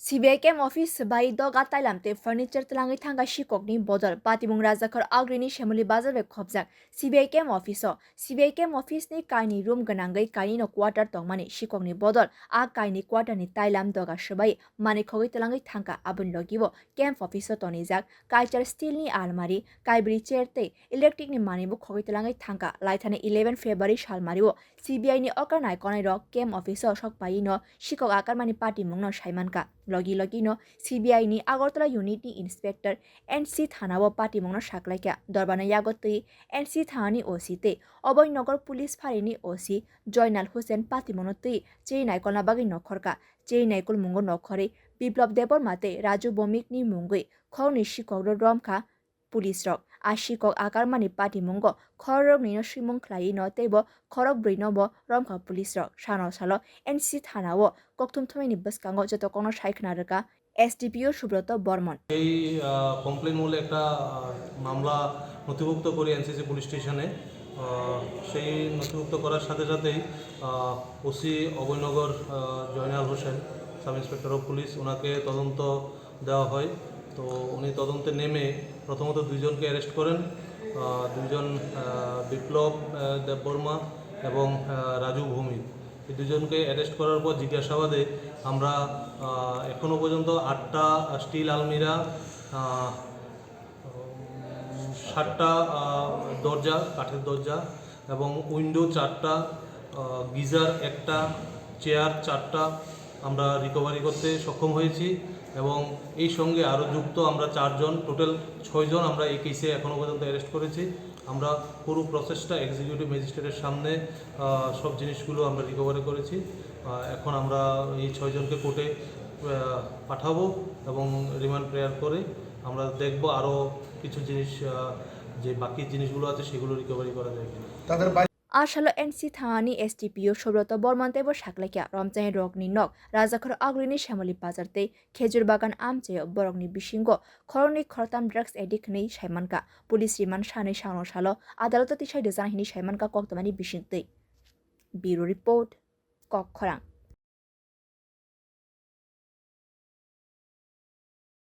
CBI Camp Office by Doga Tailamte Furniture Telangi Thanga Shikokni Bodol Patimwngo Rajakar Agrini Shemuli Bazar Be Khobjak CBI Camp Office CBI Camp Office ni kaini room ganangai kaini no quarter tongmani Shikokni Bodol a kaini quarter ni Tailam Doga Shabai Mani Khogi Telangi Thanga Abun Logibo Camp Office Tonijak Kaichar Steel ni Almari Kaibri Cherte Electric ni Manibu Khogi Telangi Thanga Laithane 11 February Shalmariwo CBI ni Okanai Konai Rock Camp Office Shokpai no Sikok akarmani patimwngo Saimanka Logi no CBI ni Agartala Unit ni Inspector NC Thanawo patimwngo saklaika Dorbana Yagotui NC Thani OC te Oboynagar Police Phari ni OC Joynal Hussein patimwngo tui Cheinai kolna bagi nokhorka Cheinai kol mungo nokhore Biplop Debor mate Raju Bomik ni mungui Khorni Sikok romjakha Police rok Sikok akarmani patimwngo khorok ni no simung khlai no tebo khorok brui no bo romjakha police rok sano salo NC Thanawo koktum thumini bwskango joto kono saikna reka SDPO Subroto Bormon এই complain মূলে একটা মামলা নথিভুক্ত করি NCC police স্টেশনে সেই নথিভুক্ত করার সাথে সাথেই OC Abhaynagar Joynal Hossain sub inspector of police ওনাকে তদন্ত দেওয়া হয় তো উনি তদন্তে নেমে প্রথমত দুইজনকে অ্যারেস্ট করেন দুইজন বিপ্লব দেববর্মা এবং রাজু ভৌমিক এই দুজনকে অ্যারেস্ট করার পর জিজ্ঞাসাবাদে আমরা এখনও পর্যন্ত 8টা স্টিল আলমিরা 7টা দরজা কাঠের দরজা এবং উইন্ডো 4টা গিজার 1টা চেয়ার 4টা আমরা রিকভারি করতে সক্ষম হয়েছি এবং এই সঙ্গে আরও যুক্ত আমরা 4 জন টোটাল 6 জন আমরা এই কেসে এখনও পর্যন্ত অ্যারেস্ট করেছি আমরা পুরো প্রসেসটা এক্সিকিউটিভ ম্যাজিস্ট্রেটের সামনে সব জিনিসগুলো আমরা রিকভারি করেছি এখন আমরা এই 6 জনকে কোর্টে পাঠাবো এবং রিমান্ড প্রেয়ার করে আমরা দেখব আরও কিছু জিনিস যে বাকি জিনিসগুলো আছে সেগুলো রিকভারি করা যায় কিনা তাদের Ashalo NC Thani SDPO Subroto Bormon tebo saklaika Romchai Rokni Nok Rajakar Agrini Shamoli Bazarte Khejur Bagan Amche Borokni Bishingo Khorni Khortam Drugs Addict ni Saimanka Police Remand Shane Shano Shalo Adalota Tisha Design Hini Saimanka Koktamani Bishinte Bureau Report Kok Khorang